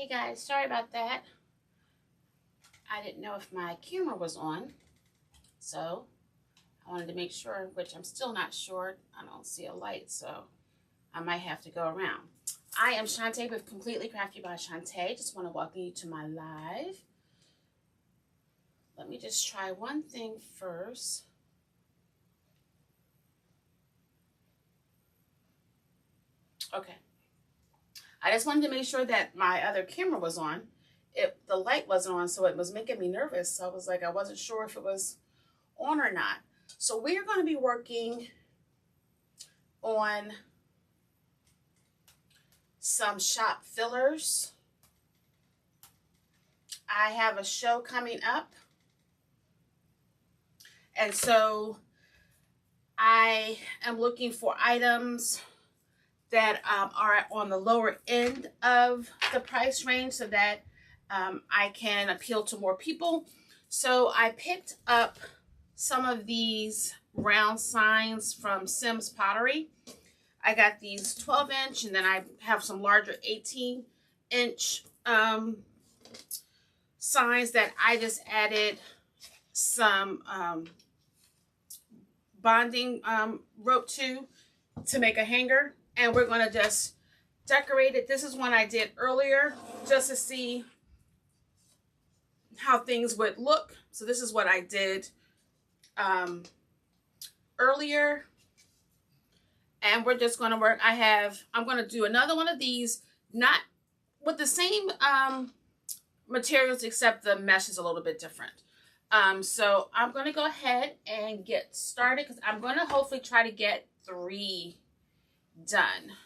Hey guys, sorry about that. I didn't know if my camera was on, so I wanted to make sure, which I'm still not sure. I don't see a light, so I might have to go around. I am Shantae with Completely Crafty by Shantae. Just want to welcome you to my live. Let me just try one thing first. Okay. I just wanted to make sure that my other camera was on. The light wasn't on, so it was making me nervous. So I was like, I wasn't sure if it was on or not. So we're going to be working on some shop fillers. I have a show coming up, and so I am looking for items that are on the lower end of the price range so that I can appeal to more people. So I picked up some of these round signs from Sims Pottery. I got these 12-inch, and then I have some larger 18-inch signs that I just added some bonding rope to make a hanger. And we're going to just decorate it. This is one I did earlier just to see how things would look. So this is what I did earlier. And we're just going to work. I'm going to do another one of these, not with the same materials, except the mesh is a little bit different. So I'm going to go ahead and get started because I'm going to hopefully try to get 3 done.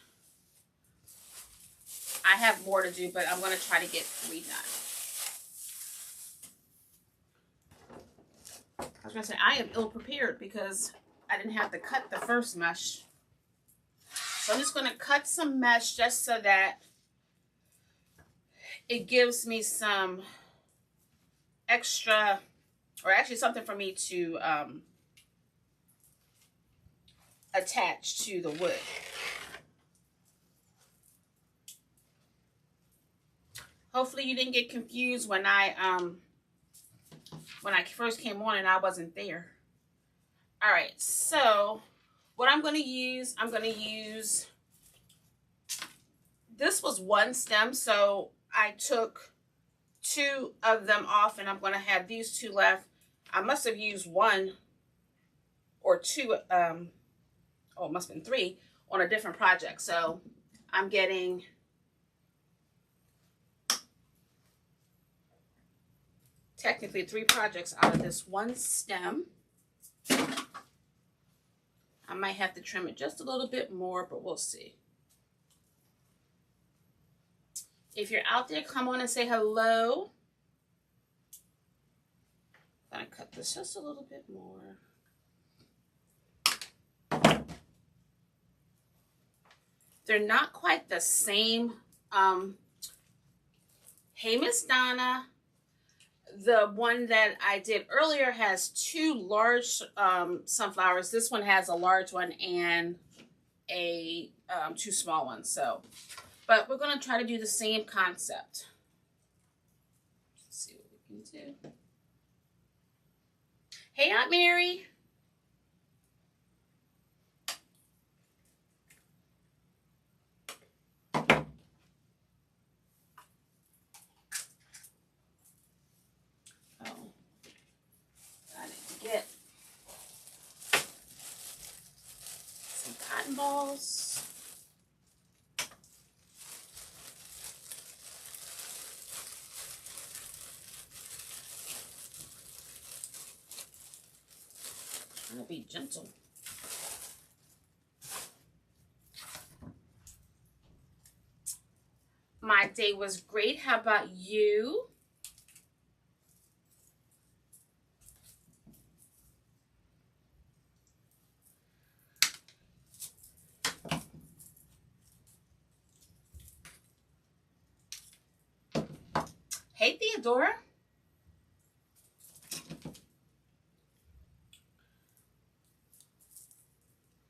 I have more to do, but I'm going to try to get 3 done. I was going to say, I am ill prepared because I didn't have to cut the first mesh. So I'm just going to cut some mesh just so that it gives me some extra, or actually something for me to attach to the wood. Hopefully you didn't get confused when I first came on and I wasn't there. All right, so what I'm going to use, this was 1 stem, so I took 2 of them off, and I'm going to have these 2 left. I must have used 1 or 2, it must have been 3 on a different project. So I'm getting technically 3 projects out of this 1 stem. I might have to trim it just a little bit more, but we'll see. If you're out there, come on and say hello. I'm gonna cut this just a little bit more. They're not quite the same. Hey, Miss Donna. The one that I did earlier has 2 large sunflowers. This one has a large one and a 2 small ones. So, but we're going to try to do the same concept. Let's see what we can do. Hey, Aunt Mary. Balls. Trying to be gentle. My day was great. How about you? Hey, Theodora.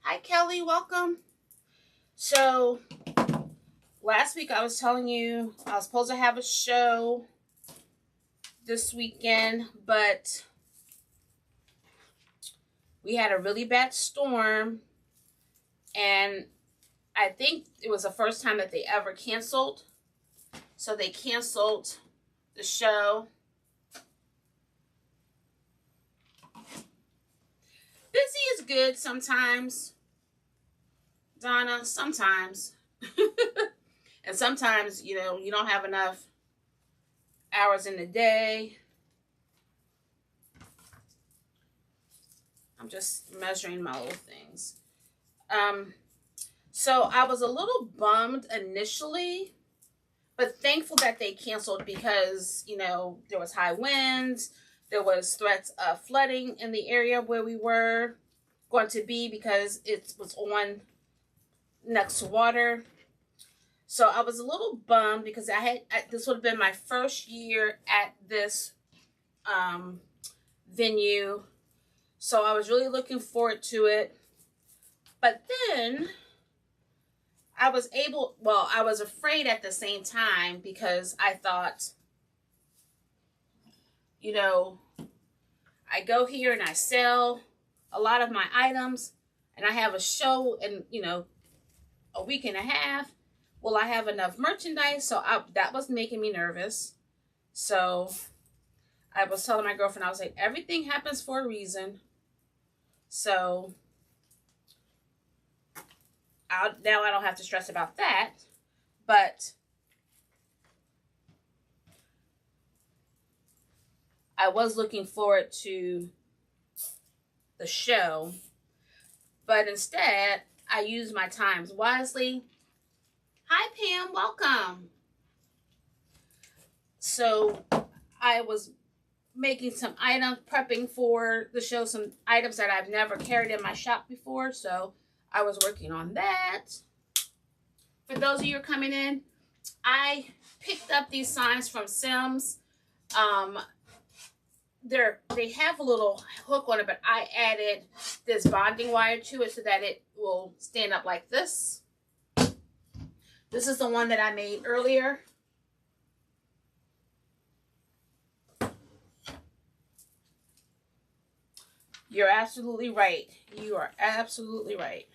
Hi, Kelly. Welcome. So last week I was telling you I was supposed to have a show this weekend, but we had a really bad storm, and I think it was the first time that they ever canceled. So they canceled the show. Busy is good sometimes, Donna, sometimes. And sometimes, you know, you don't have enough hours in the day. I'm just measuring my little things. So I was a little bummed initially, but thankful that they canceled because, you know, there was high winds. There was threats of flooding in the area where we were going to be because it was on next to water. So I was a little bummed because this would have been my first year at this venue. So I was really looking forward to it. But then I was afraid at the same time because I thought, you know, I go here and I sell a lot of my items and I have a show in, you know, a week and a half. Will I have enough merchandise? So that was making me nervous. So I was telling my girlfriend, I was like, everything happens for a reason. So now I don't have to stress about that. But I was looking forward to the show. But instead, I used my times wisely. Hi, Pam. Welcome. So I was making some items, prepping for the show, some items that I've never carried in my shop before. So I was working on that. For those of you who are coming in, I picked up these signs from Sims. They have a little hook on it, but I added this bonding wire to it so that it will stand up like this. This is the one that I made earlier. You're absolutely right. You are absolutely right.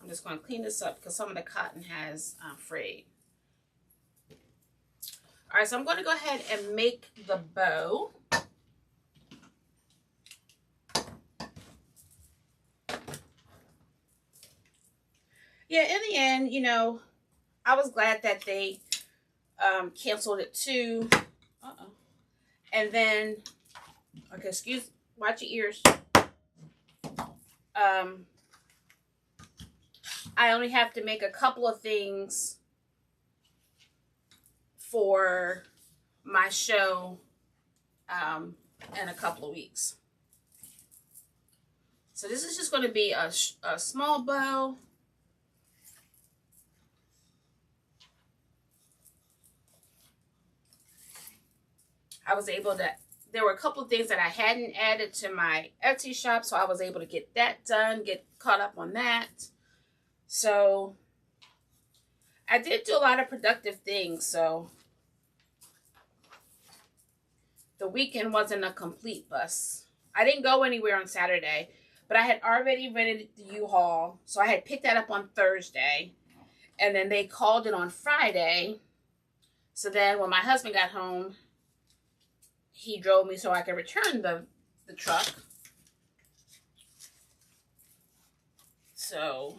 I'm just going to clean this up because some of the cotton has frayed. All right, so I'm going to go ahead and make the bow. Yeah, in the end, you know, I was glad that they canceled it too. And then, okay, watch your ears. I only have to make a couple of things for my show in a couple of weeks. So this is just going to be a small bow. There were a couple of things that I hadn't added to my Etsy shop, so I was able to get that done, get caught up on that. So I did do a lot of productive things, so the weekend wasn't a complete bust. I didn't go anywhere on Saturday, but I had already rented the U-Haul, so I had picked that up on Thursday, and then they called it on Friday. So then when my husband got home, he drove me so I could return the truck. So,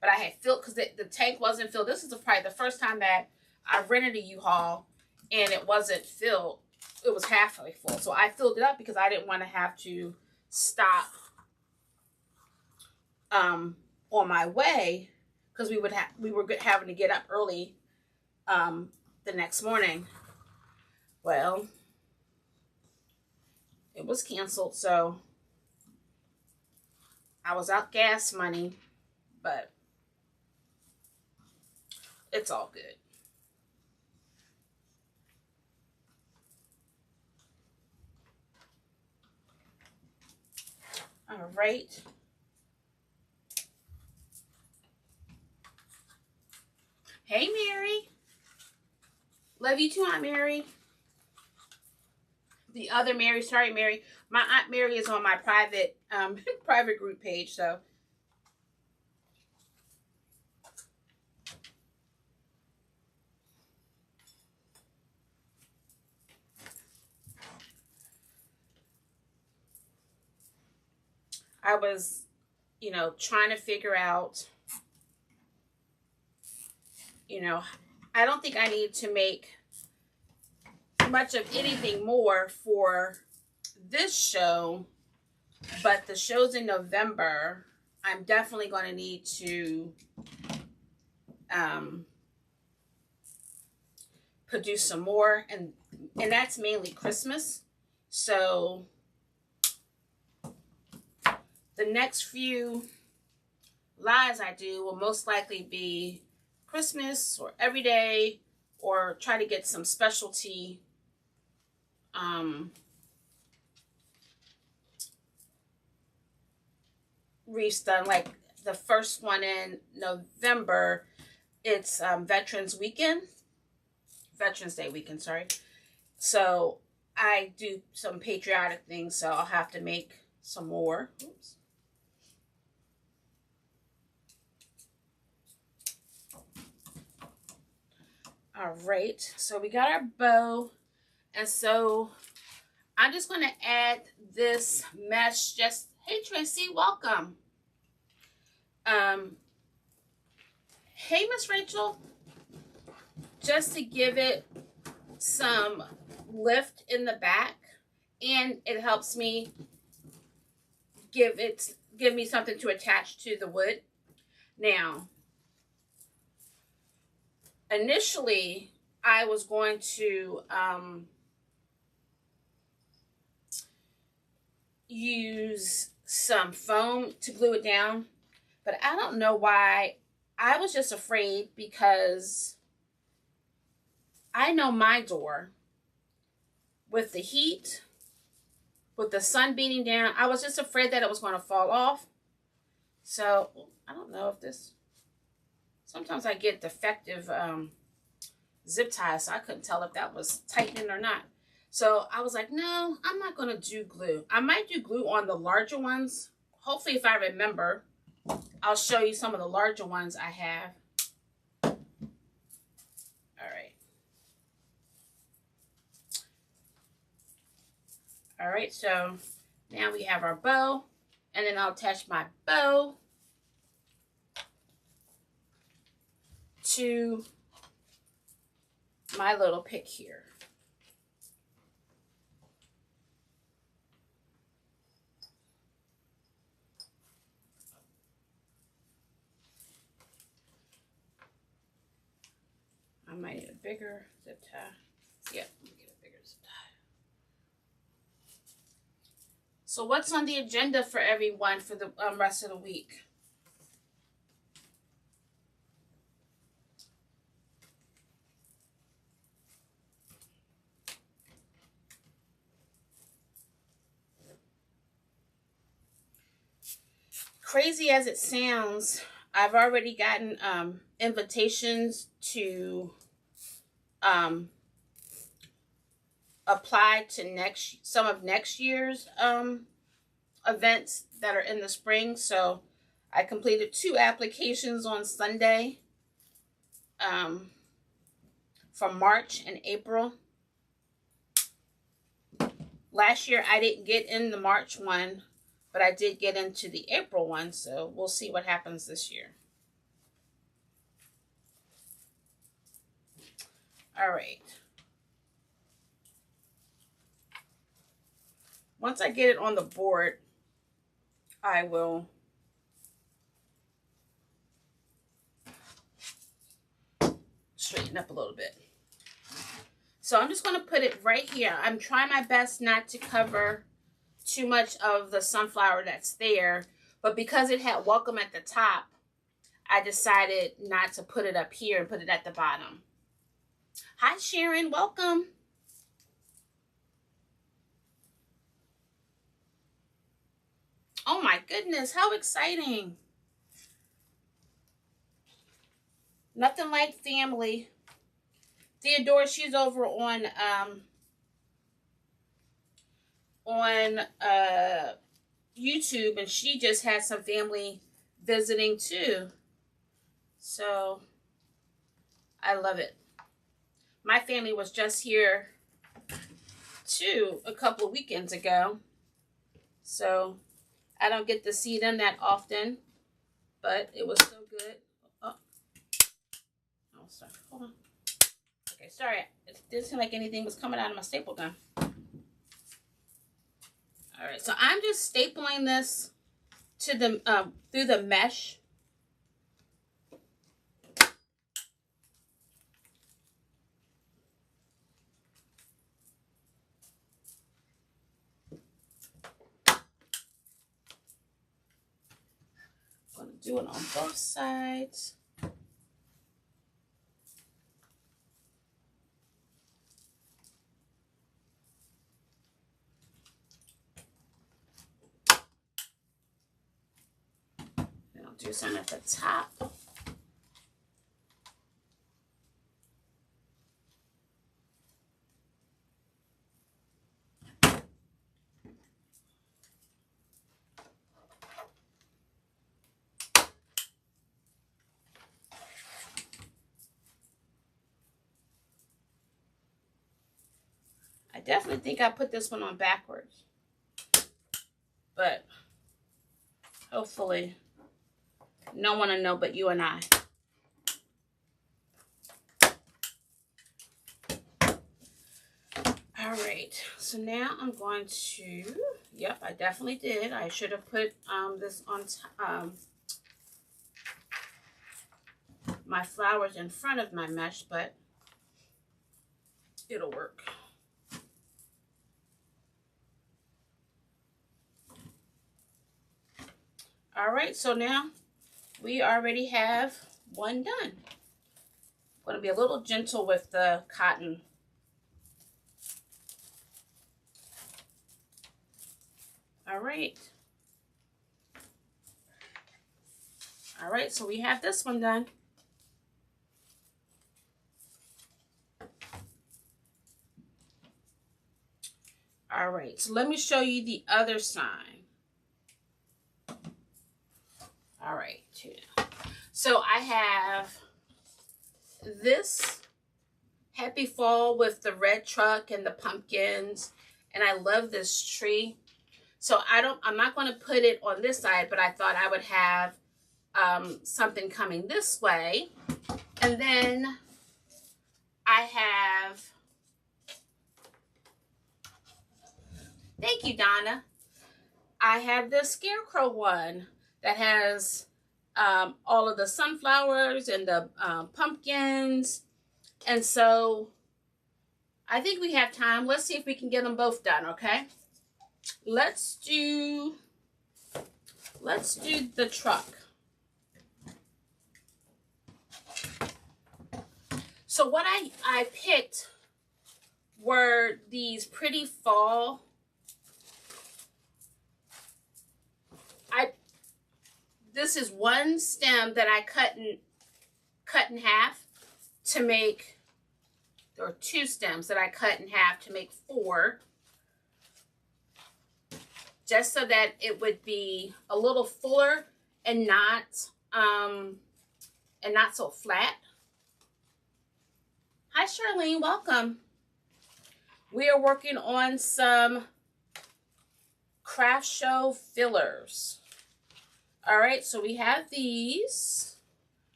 but I had filled, because the tank wasn't filled. This is probably the first time that I rented a U-Haul and it wasn't filled. It was halfway full. So I filled it up because I didn't want to have to stop on my way, because we were having to get up early the next morning. Well, it was canceled, so I was out gas money, but it's all good. All right. Hey, Mary. Love you too, Aunt Mary. The other Mary, sorry, Mary. My Aunt Mary is on my private private group page, so. I was, you know, trying to figure out, you know, I don't think I need to make much of anything more for this show, but the shows in November, I'm definitely going to need to produce some more, and that's mainly Christmas. So the next few lives I do will most likely be Christmas or every day, or try to get some specialty reefs done. Like the first one in November, it's Veterans Day weekend, sorry. So I do some patriotic things, so I'll have to make some more. Oops. All right, so we got our bow, and so I'm just going to add this mesh. Just, hey Tracy, welcome. Hey Miss Rachel, just to give it some lift in the back, and it helps me give me something to attach to the wood. Now, initially, I was going to use some foam to glue it down, but I don't know why. I was just afraid because I know my door, with the heat, with the sun beating down, I was just afraid that it was going to fall off. So I don't know if this, sometimes I get defective zip ties, so I couldn't tell if that was tightening or not. So I was like, no, I'm not going to do glue. I might do glue on the larger ones. Hopefully, if I remember, I'll show you some of the larger ones I have. All right. All right, so now we have our bow, and then I'll attach my bow to my little pick here. I might need a bigger zip tie. Yep, let me get a bigger zip tie. So what's on the agenda for everyone for the rest of the week? Crazy as it sounds, I've already gotten invitations to apply to some of next year's events that are in the spring. So I completed 2 applications on Sunday for March and April. Last year I didn't get in the March one, but I did get into the April one, so we'll see what happens this year. All right. Once I get it on the board, I will straighten up a little bit. So I'm just going to put it right here. I'm trying my best not to cover too much of the sunflower that's there, but because it had welcome at the top, I decided not to put it up here and put it at the bottom. Hi, Sharon. Welcome. Oh, my goodness. How exciting. Nothing like family. Theodora, she's over on YouTube, and she just had some family visiting too. So I love it. My family was just here too a couple of weekends ago. So I don't get to see them that often, but it was so good. Oh, sorry. Hold on. Okay, sorry. It didn't seem like anything was coming out of my staple gun. All right, so I'm just stapling this to the through the mesh. I'm going to do it on both sides. Do some at the top. I definitely think I put this one on backwards, but hopefully no one will know but you and I. All right, so now I'm going to, yep, I definitely did. I should have put this on my flowers in front of my mesh, but it'll work. All right, so now we already have one done. I'm going to be a little gentle with the cotton. All right. All right, so we have this one done. All right, so let me show you the other side. All right, so I have this Happy Fall with the red truck and the pumpkins, and I love this tree. So I'm not going to put it on this side, but I thought I would have something coming this way. And then I have, thank you, Donna. I have the Scarecrow one that has all of the sunflowers and the pumpkins. And so I think we have time. Let's see if we can get them both done, okay? Let's do the truck. So what I picked were these pretty fall. This is one stem that I cut in half to make, or two stems that I cut in half to make 4. Just so that it would be a little fuller and not so flat. Hi, Charlene, welcome. We are working on some craft show fillers. All right, so we have these,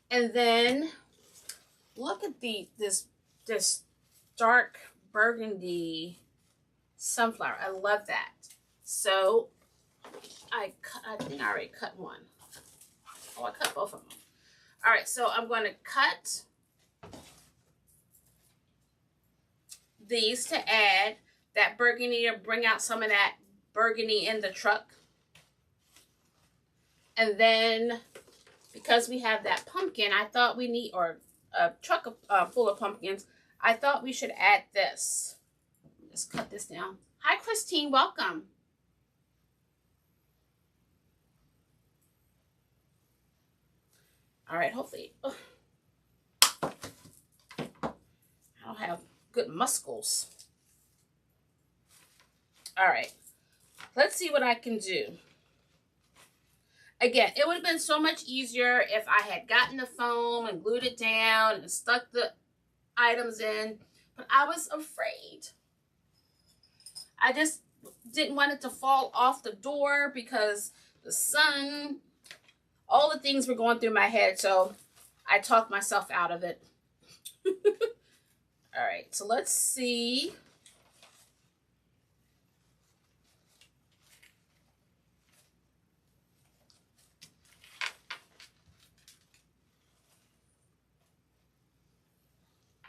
and then look at this dark burgundy sunflower. I love that. So I think I already cut one. Oh, I cut both of them. All right, so I'm going to cut these to add that burgundy, to bring out some of that burgundy in the truck. And then because we have that pumpkin, I thought we need, or a truck full of pumpkins, I thought we should add this. Let's cut this down. Hi, Christine. Welcome. All right, hopefully. Ugh. I don't have good muscles. All right. Let's see what I can do. Again, it would have been so much easier if I had gotten the foam and glued it down and stuck the items in, but I was afraid. I just didn't want it to fall off the door because the sun, all the things were going through my head, so I talked myself out of it. All right, so let's see.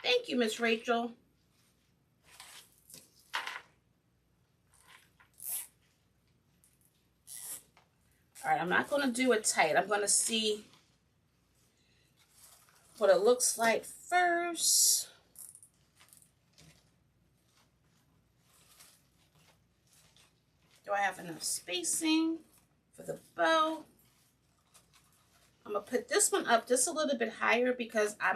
Thank you, Miss Rachel. All right, I'm not going to do it tight. I'm going to see what it looks like first. Do I have enough spacing for the bow? I'm going to put this one up just a little bit higher because I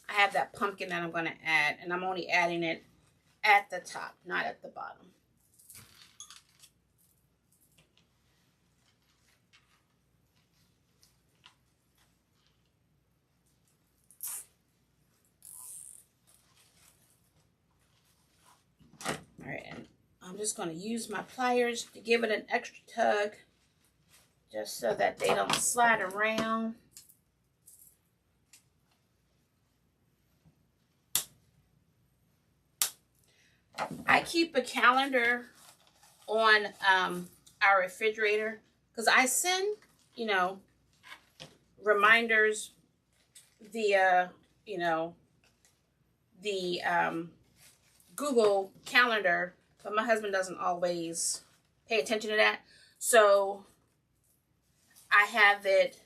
have that pumpkin that I'm going to add, and I'm only adding it at the top, not at the bottom. All right, and I'm just going to use my pliers to give it an extra tug, just so that they don't slide around. I keep a calendar on our refrigerator because I send, reminders via, the Google Calendar, but my husband doesn't always pay attention to that. So I have it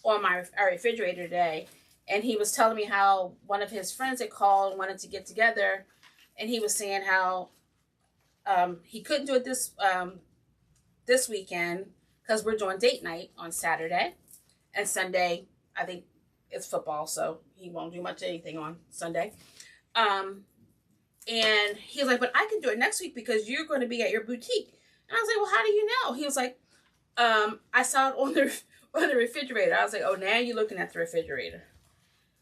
on our refrigerator today, and he was telling me how one of his friends had called and wanted to get together, and he was saying how he couldn't do it this weekend because we're doing date night on Saturday, and Sunday I think it's football, so he won't do much anything on Sunday. And he was like, but I can do it next week because you're going to be at your boutique. And I was like, well, how do you know? He was like, I saw it on the refrigerator. I was like, oh, now you're looking at the refrigerator.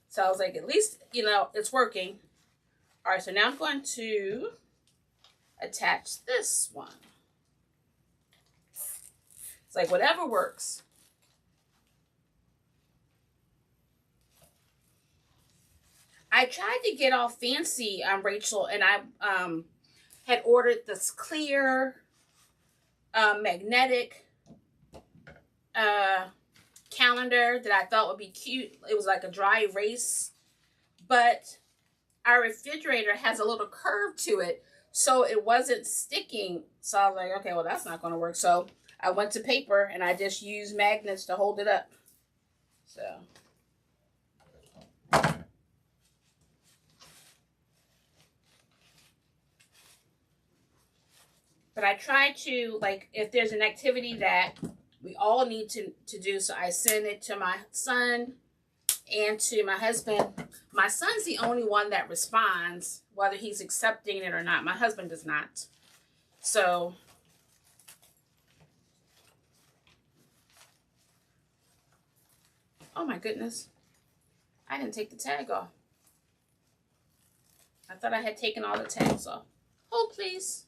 So I was like, at least, it's working. All right, so now I'm going to attach this one. It's like whatever works. I tried to get all fancy, Rachel, and I had ordered this clear magnetic calendar that I thought would be cute. It was like a dry erase, but our refrigerator has a little curve to it, so it wasn't sticking. So I was like, okay, well, that's not going to work. So I went to paper, and I just used magnets to hold it up. So... But I try to, like, if there's an activity that we all need to do, so I send it to my son and to my husband. My son's the only one that responds, whether he's accepting it or not. My husband does not. So, oh my goodness. I didn't take the tag off. I thought I had taken all the tags off. Hold, please.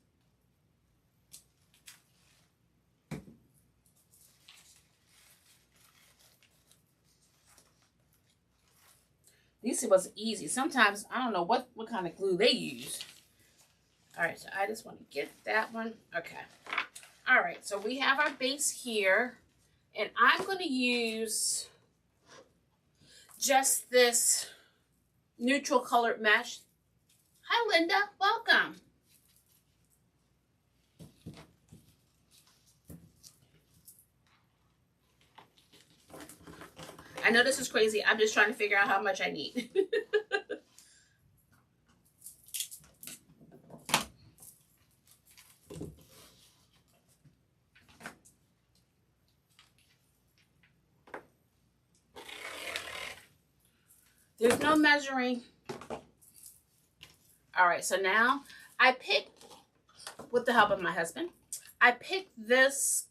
At least it was easy. Sometimes, I don't know what kind of glue they use. All right, so I just want to get that one. Okay. All right, so we have our base here. And I'm going to use just this neutral colored mesh. Hi, Linda. Welcome. I know this is crazy. I'm just trying to figure out how much I need. There's no measuring. All right, so now I picked, with the help of my husband, I picked this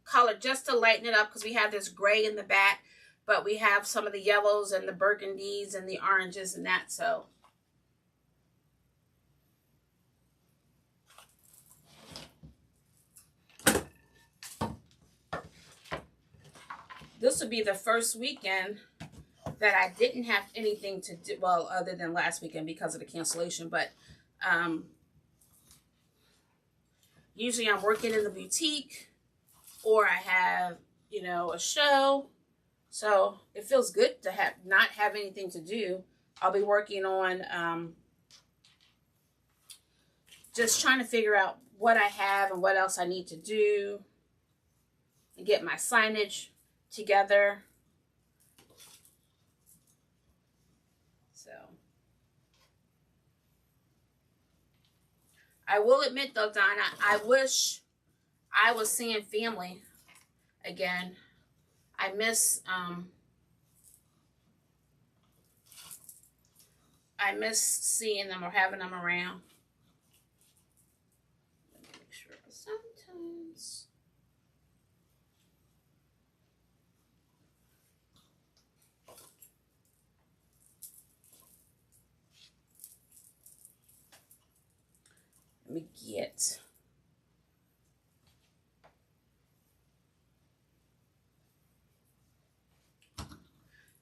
color just to lighten it up because we have this gray in the back, but we have some of the yellows and the burgundies and the oranges and that, so. This would be the first weekend that I didn't have anything to do, well, other than last weekend because of the cancellation, but usually I'm working in the boutique or I have, you know, a show. So it feels good to not have anything to do. I'll be working on just trying to figure out what I have and what else I need to do and get my signage together. So I will admit though, Donna, I wish I was seeing family again. I miss seeing them or having them around. Let me make sure. Sometimes let me get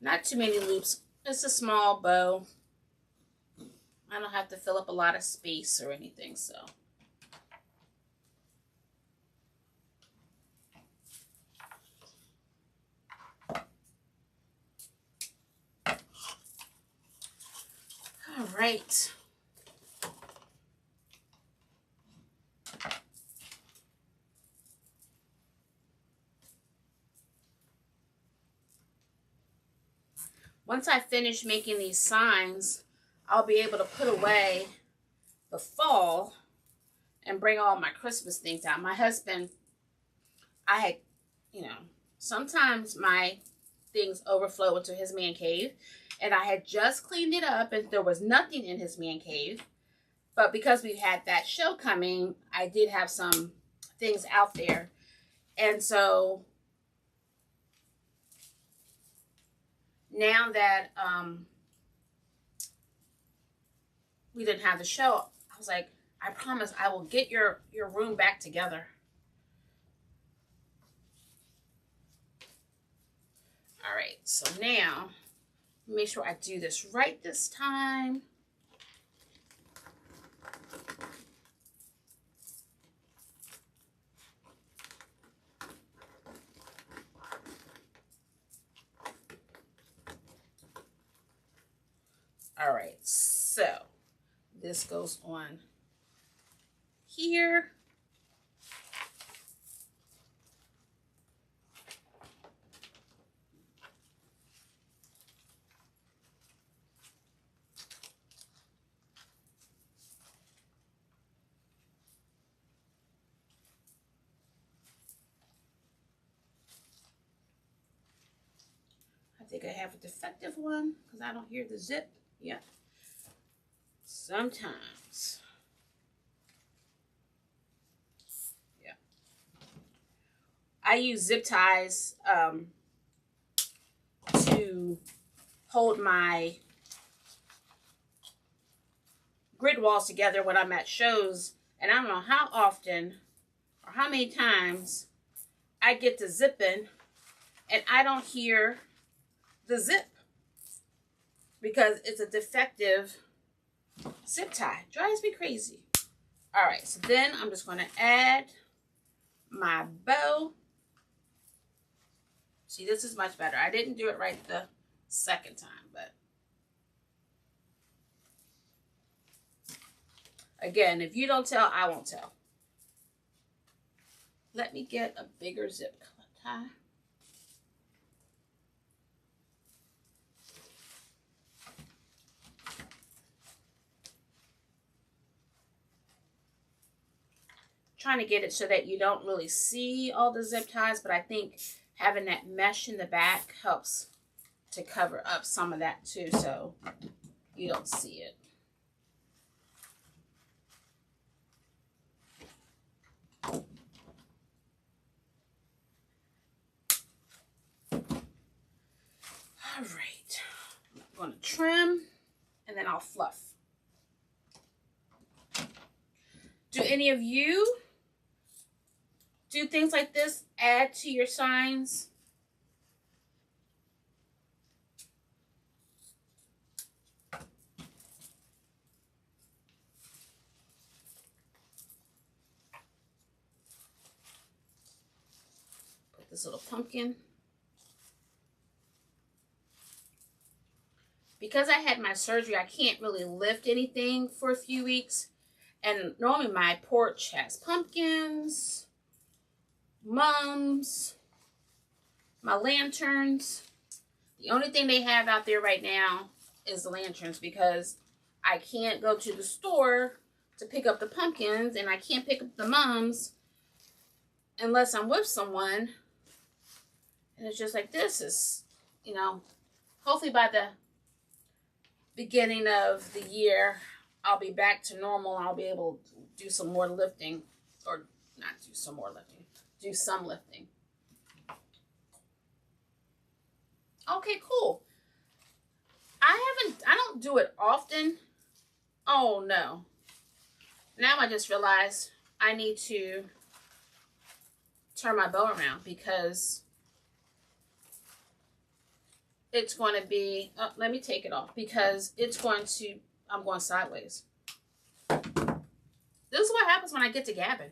not too many loops. It's a small bow. I don't have to fill up a lot of space or anything, so. All right. Once I finish making these signs, I'll be able to put away the fall and bring all my Christmas things out. My husband, I had, you know, sometimes my things overflow into his man cave, and I had just cleaned it up and there was nothing in his man cave. But because we had that show coming, I did have some things out there. And so now that we didn't have the show, I was like, I promise I will get your room back together. All right, so now make sure I do this right this time. All right, so this goes on here. I think I have a defective one because I don't hear the zip. Yeah. Sometimes. Yeah. I use zip ties to hold my grid walls together when I'm at shows. And I don't know how often or how many times I get to zipping and I don't hear the zip because it's a defective zip tie. Drives me crazy. All right, so then I'm just going to add my bow. See, this is much better. I didn't do it right the second time, but again, if you don't tell, I won't tell. Let me get a bigger zip tie. trying to get it so that you don't really see all the zip ties, but I think having that mesh in the back helps to cover up some of that too, so you don't see it. All right, I'm going to trim and then I'll fluff. Do any of you do things like this? Add to your signs? Put this little pumpkin. Because I had my surgery, I can't really lift anything for a few weeks. And normally my porch has pumpkins, mums, my lanterns. The only thing they have out there right now is the lanterns, because I can't go to the store to pick up the pumpkins, and I can't pick up the mums unless I'm with someone. And it's just like, this is, you know, hopefully by the beginning of the year, I'll be back to normal. I'll be able to do some more lifting, or not do some more lifting, do some lifting. Okay, cool. I don't do it often. Oh no. Now I just realized I need to turn my bow around, because it's going to be, let me take it off, because it's going to, I'm going sideways. This is what happens when I get to gabbing.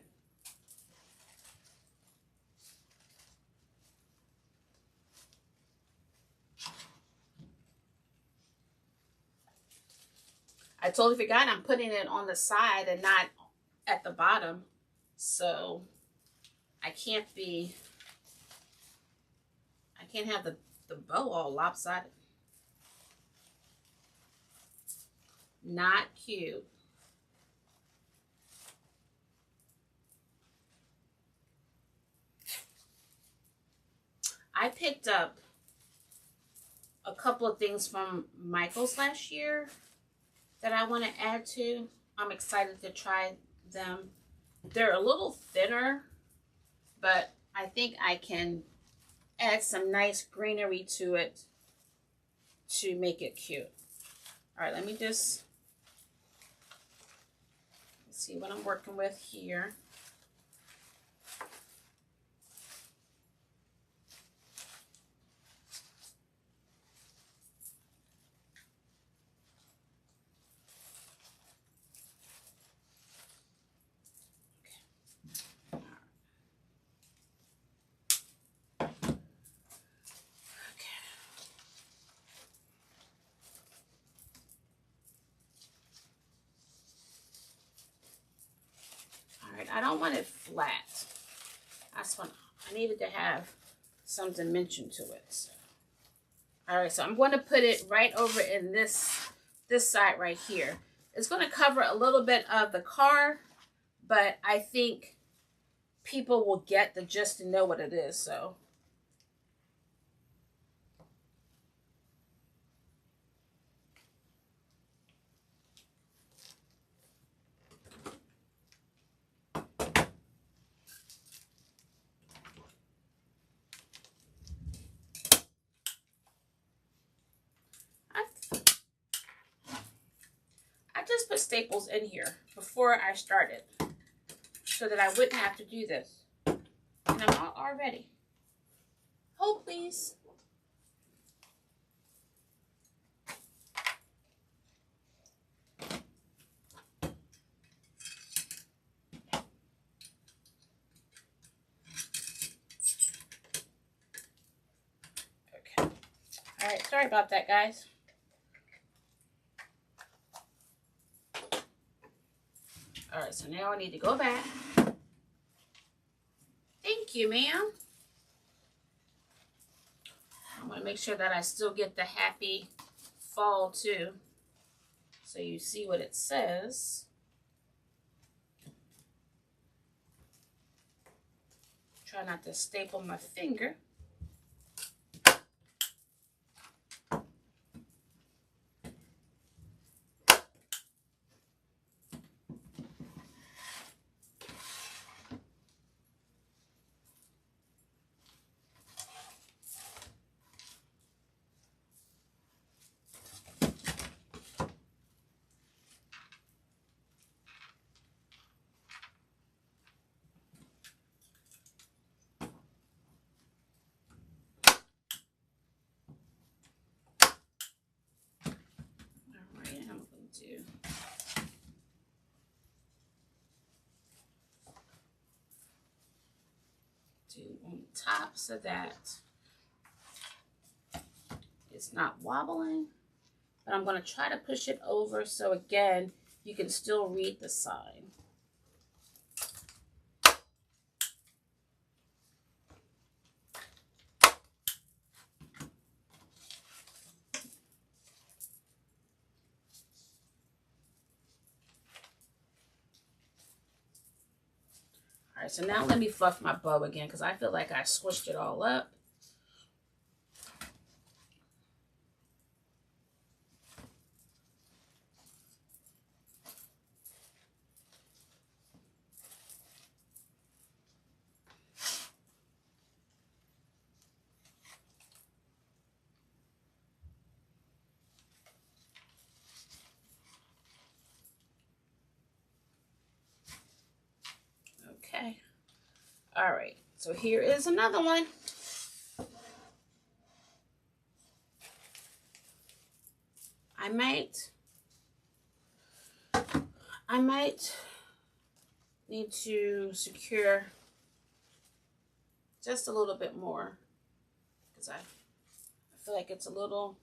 I totally forgot I'm putting it on the side and not at the bottom. So I can't have the bow all lopsided. Not cute. I picked up a couple of things from Michael's last year that I want to add to. I'm excited to try them. They're a little thinner, but I think I can add some nice greenery to it to make it cute. All right, let me just see what I'm working with here. I don't want it flat. That's what I needed to have some dimension to it. So. All right, so I'm going to put it right over in this side right here. It's going to cover a little bit of the car, but I think people will get the gist and know what it is. So. Just put staples in here before I started so that I wouldn't have to do this. And I'm all ready. Hold, please. Okay. All right, sorry about that, guys. All right, so now I need to go back. Thank you, ma'am. I want to make sure that I still get the happy fall too. So you see what it says. Try not to staple my finger. Do on top so that it's not wobbling, but I'm going to try to push it over so again you can still read the sign. All right, so now let me fluff my bow again because I feel like I squished it all up. Okay. All right. So here is another one. I might need to secure just a little bit more because I feel like it's a little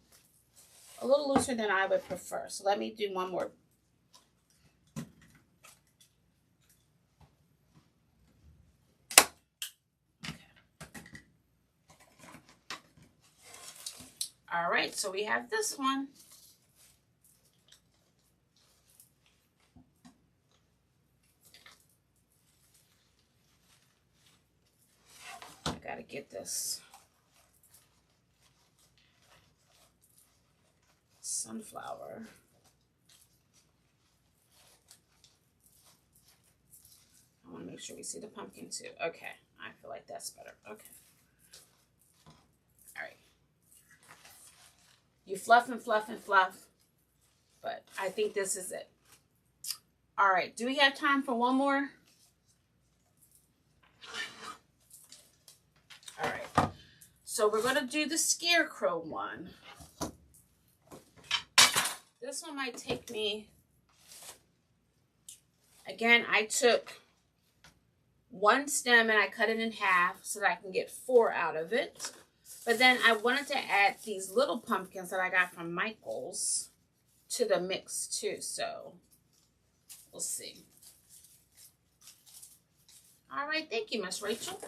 looser than I would prefer. So let me do one more. All right, so we have this one. I gotta get this sunflower. I want to make sure we see the pumpkin too. Okay, I feel like that's better. Okay. All right. You fluff and fluff and fluff, but I think this is it. All right, do we have time for one more? All right, so we're gonna do the scarecrow one. This one might take me, again, I took one stem and I cut it in half so that I can get 4 out of it. But then I wanted to add these little pumpkins that I got from Michael's to the mix too. So we'll see. All right. Thank you, Miss Rachel.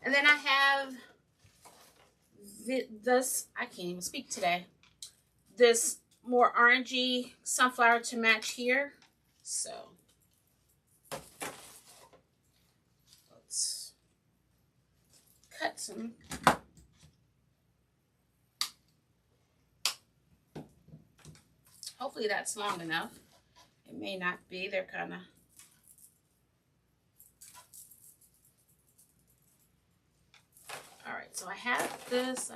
And then I have this, I can't even speak today, this more orangey sunflower to match here. So let's cut some. Hopefully that's long enough. It may not be. They're kind of... All right, so I have this.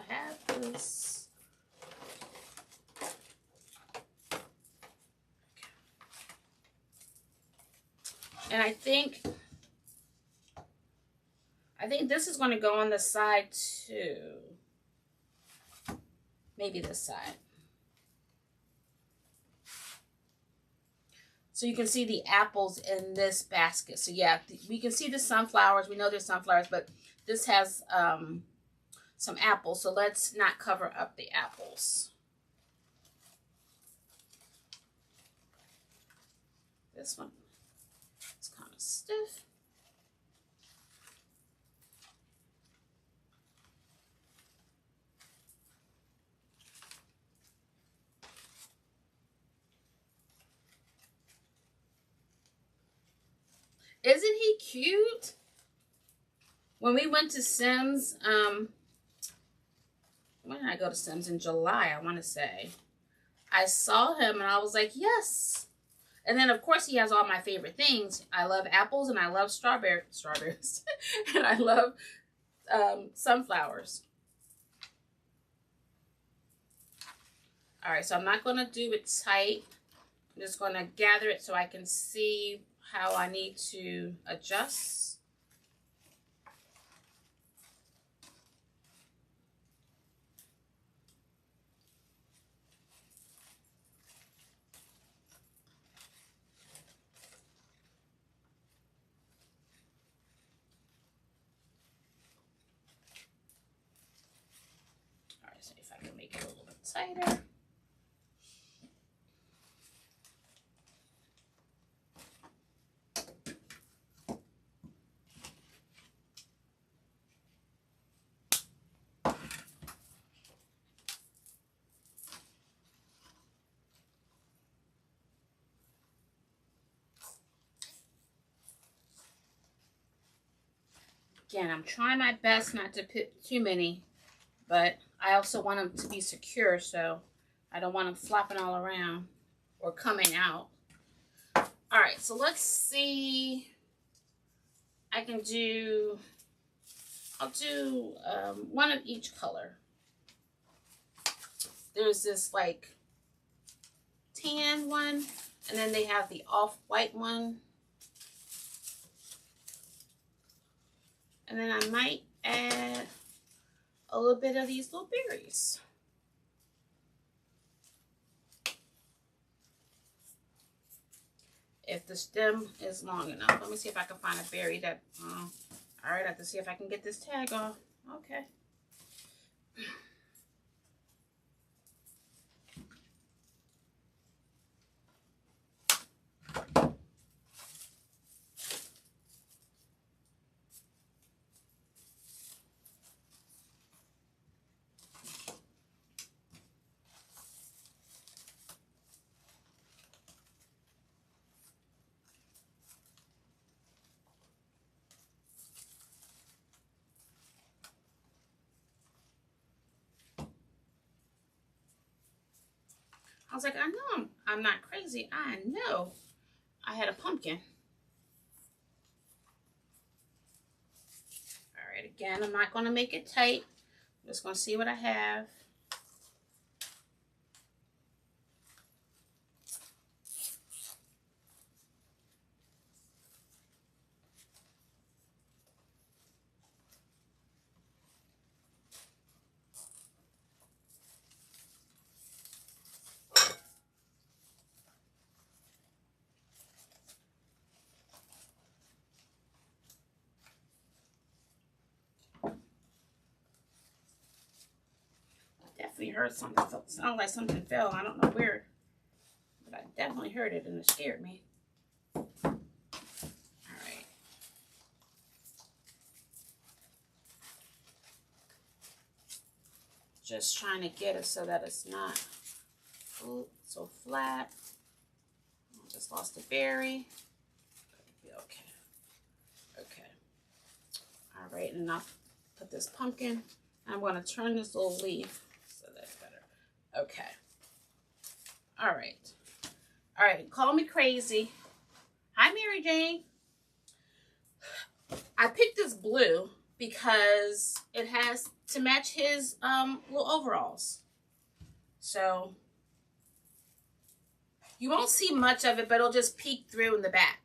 And I think this is going to go on the side too. Maybe this side. So you can see the apples in this basket. So yeah, we can see the sunflowers. We know there's sunflowers, but this has some apples. So let's not cover up the apples. This one is kind of stiff. Isn't he cute? When we went to Sims, when did I go to Sims? In July, I want to say. I saw him and I was like, yes. And then, of course, he has all my favorite things. I love apples and I love strawberries. And I love sunflowers. All right, so I'm not going to do it tight. I'm just going to gather it so I can see how I need to adjust. All right, so if I can make it a little bit tighter. Again, I'm trying my best not to put too many, but I also want them to be secure, so I don't want them flopping all around or coming out. All right, so let's see. I'll do one of each color. There's this like tan one, and then they have the off-white one. And then I might add a little bit of these little berries. If the stem is long enough. Let me see if I can find a berry that, all right, I have to see if I can get this tag off. Okay. I was like, I know I'm not crazy. I know I had a pumpkin. All right, again, I'm not going to make it tight. I'm just going to see what I have. Definitely heard something. Sounded like something fell. I don't know where, but I definitely heard it and it scared me. All right. Just trying to get it so that it's not so flat. I just lost a berry. Okay. Okay. All right, and I'll put this pumpkin. I'm going to turn this little leaf so that's better. Okay. All right. All right, call me crazy. Hi, Mary Jane. I picked this blue because it has to match his little overalls. So you won't see much of it, but it'll just peek through in the back.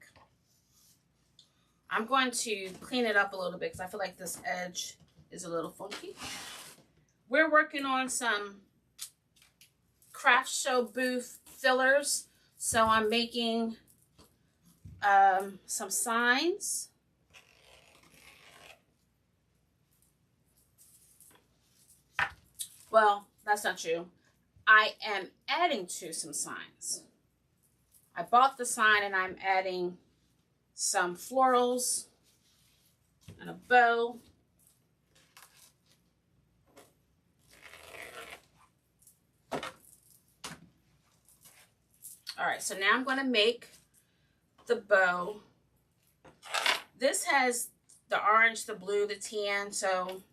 I'm going to clean it up a little bit because I feel like this edge is a little funky. We're working on some craft show booth fillers. So I'm making some signs. Well, that's not true. I am adding to some signs. I bought the sign and I'm adding some florals and a bow. All right, so now I'm going to make the bow. This has the orange, the blue, the tan, so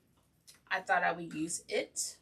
I thought I would use it.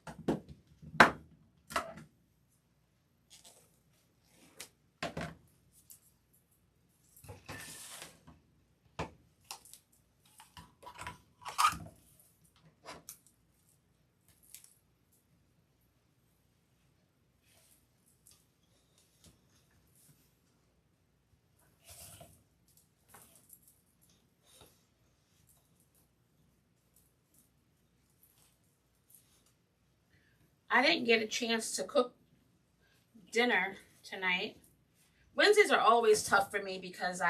I didn't get a chance to cook dinner tonight. Wednesdays are always tough for me because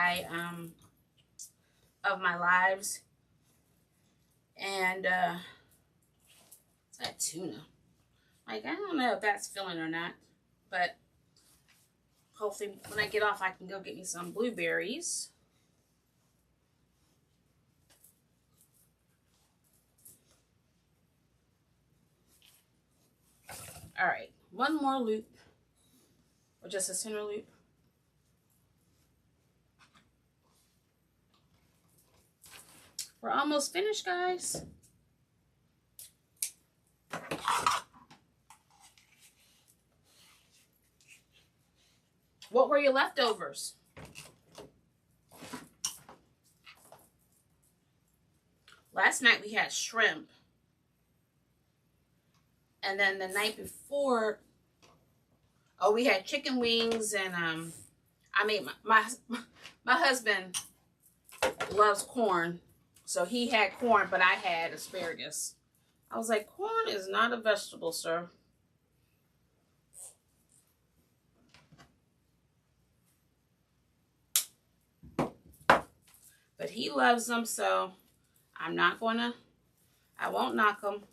of my lives. And that tuna. Like, I don't know if that's filling or not, but hopefully when I get off I can go get me some blueberries. All right, one more loop, or just a center loop. We're almost finished, guys. What were your leftovers? Last night we had shrimp. And then the night before, oh, we had chicken wings, and I made my husband loves corn, so he had corn, but I had asparagus. I was like, corn is not a vegetable, sir. But he loves them, so I won't knock them.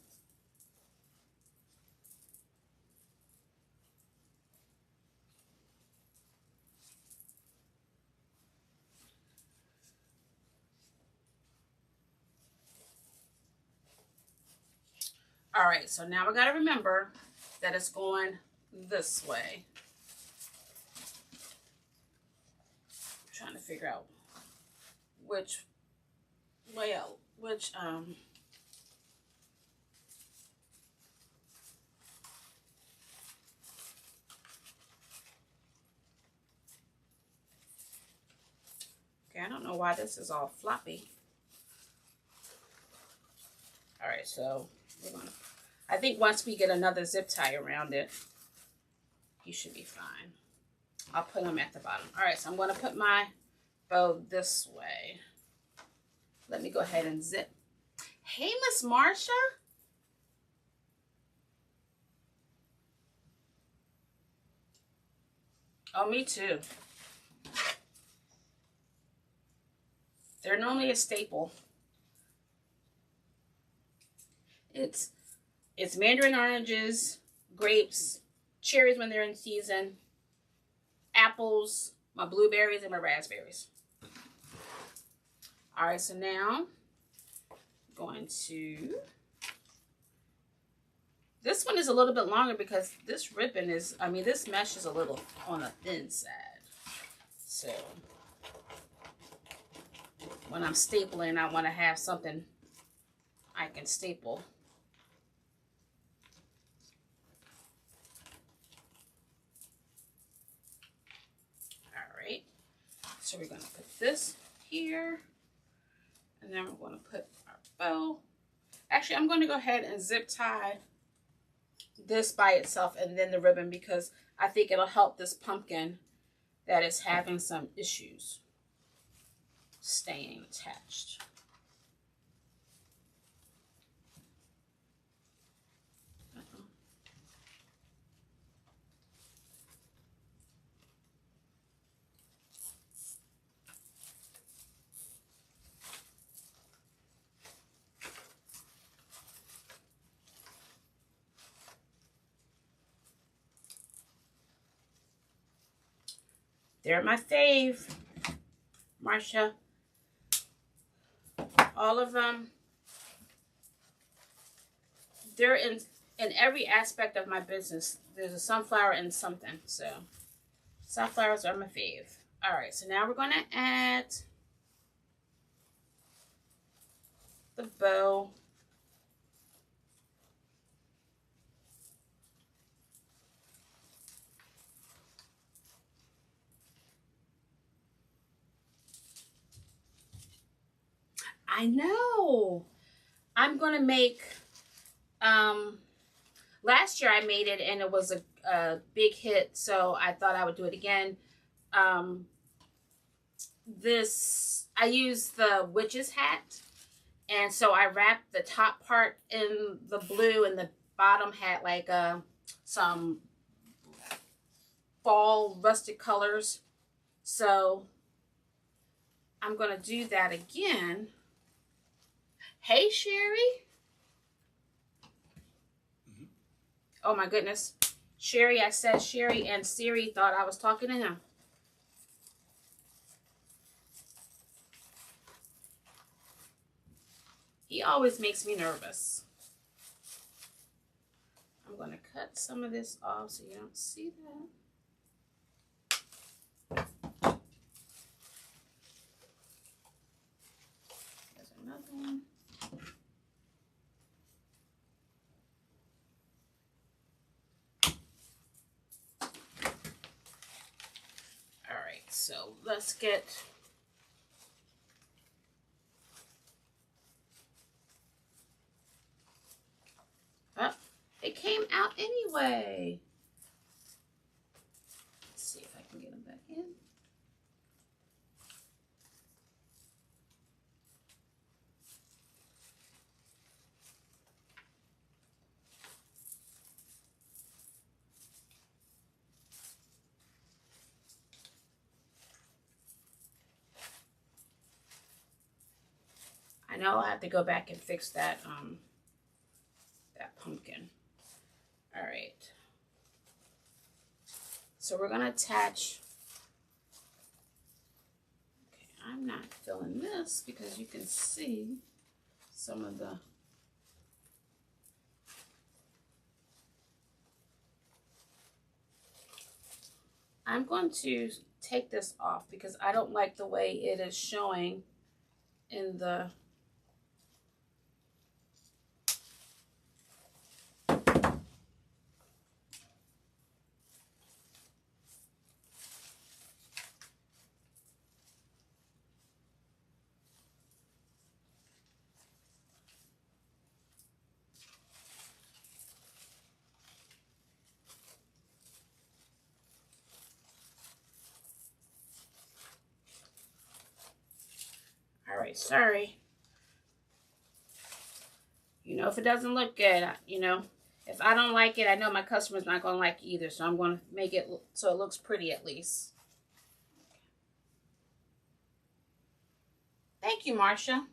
All right, so now we got to remember that it's going this way. I'm trying to figure out which way out, which okay, I don't know why this is all floppy. All right, so we're gonna, I think once we get another zip tie around it, you should be fine. I'll put them at the bottom. All right, so I'm going to put my bow this way. Let me go ahead and zip. Hey, Miss Marsha. Oh, me too. They're normally a staple. It's mandarin oranges, grapes, cherries when they're in season, apples, my blueberries, and my raspberries. All right, so now I'm going to, this one is a little bit longer because this ribbon is, this mesh is a little on the thin side. So when I'm stapling, I want to have something I can staple. So we're going to put this here, and then we're going to put our bow. Actually, I'm going to go ahead and zip tie this by itself and then the ribbon, because I think it'll help this pumpkin that is having some issues staying attached. They're my fave, Marsha. All of them. They're in every aspect of my business. There's a sunflower in something. So sunflowers are my fave. All right, so now we're going to add bow. I know. I'm going to make, last year I made it and it was a big hit, so I thought I would do it again. I used the witch's hat, and so I wrapped the top part in the blue and the bottom had like some fall rustic colors. So I'm going to do that again. Hey, Sherry. Oh my goodness. Sherry, I said Sherry, and Siri thought I was talking to him. He always makes me nervous. I'm going to cut some of this off so you don't see that. There's another one. All right, so let's get... Oh, it came out anyway. Let's see if I can get them back in. I know I'll have to go back and fix that that pumpkin. All right. So we're going to attach. Okay, I'm not filling this because you can see some of the... I'm going to take this off because I don't like the way it is showing in the... All right, sorry. You know, if it doesn't look good, you know, if I don't like it, I know my customer's not going to like it either. So I'm going to make it so it looks pretty at least. Thank you, Marsha.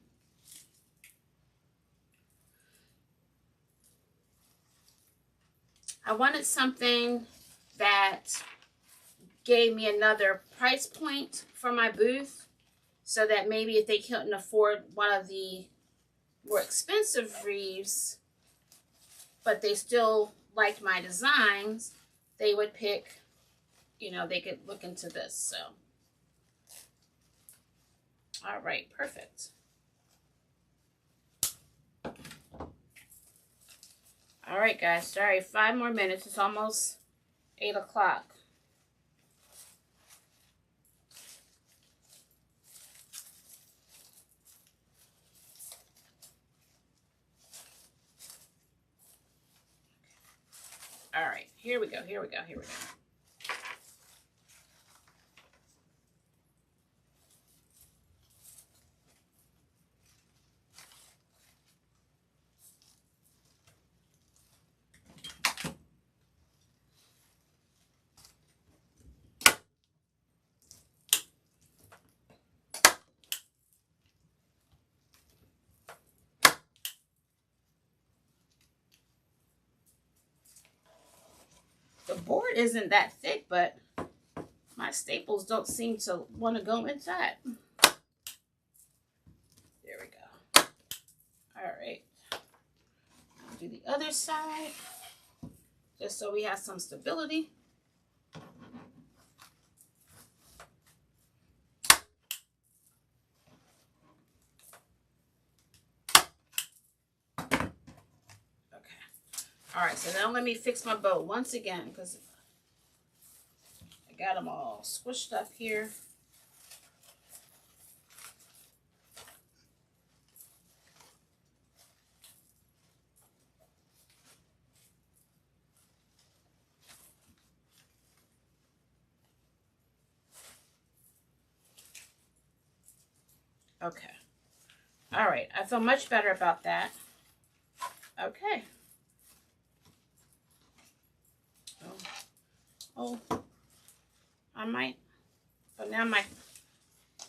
I wanted something that gave me another price point for my booth so that maybe if they couldn't afford one of the more expensive wreaths, but they still liked my designs, they would pick, you know, they could look into this. So, all right, perfect. All right, guys, sorry, 5 more minutes. It's almost 8 o'clock. All right, here we go, here we go, here we go. The board isn't that thick, but my staples don't seem to want to go inside. There we go. All right. I'll do the other side, just so we have some stability. All right, so now let me fix my bow once again because I got them all squished up here. Okay. All right. I feel much better about that. Okay. Oh, I might, but now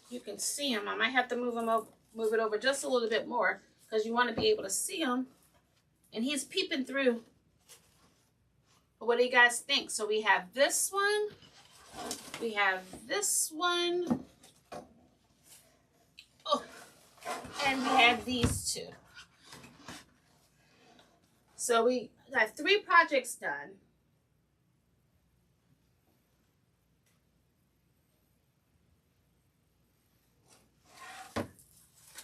you can see them. I might have to move it over just a little bit more because you want to be able to see him. And he's peeping through. But what do you guys think? So we have this one. We have this one. Oh, and we have these two. So we got 3 projects done.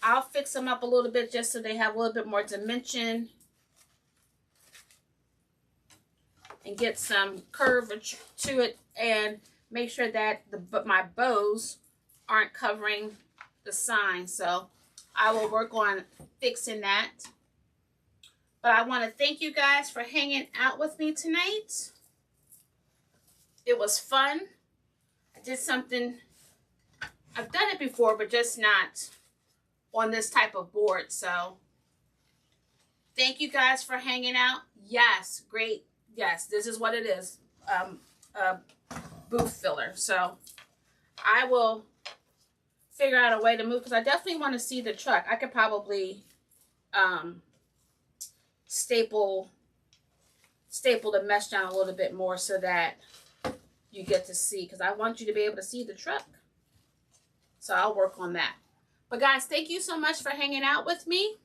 I'll fix them up a little bit just so they have a little bit more dimension and get some curvature to it, and make sure that my bows aren't covering the sign. So I will work on fixing that. But I want to thank you guys for hanging out with me tonight. It was fun. I did something, I've done it before, but just not on this type of board. So thank you guys for hanging out. Yes, great. Yes, this is what it is. A booth filler. So I will figure out a way to move because I definitely want to see the truck. I could probably staple the mesh down a little bit more so that you get to see, because I want you to be able to see the truck. So I'll work on that. But guys, thank you so much for hanging out with me.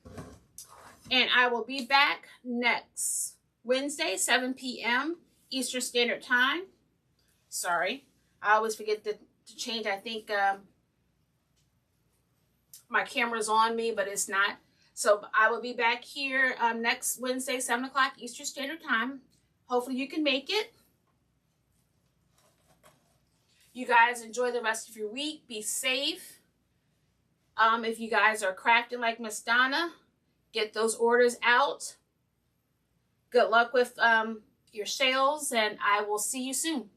And I will be back next Wednesday, 7 p.m. Eastern Standard Time. Sorry, I always forget to change. I think my camera's on me, but it's not. So I will be back here next Wednesday, 7 o'clock Eastern Standard Time. Hopefully you can make it. You guys enjoy the rest of your week. Be safe. If you guys are crafting like Miss Donna, get those orders out. Good luck with your sales, and I will see you soon.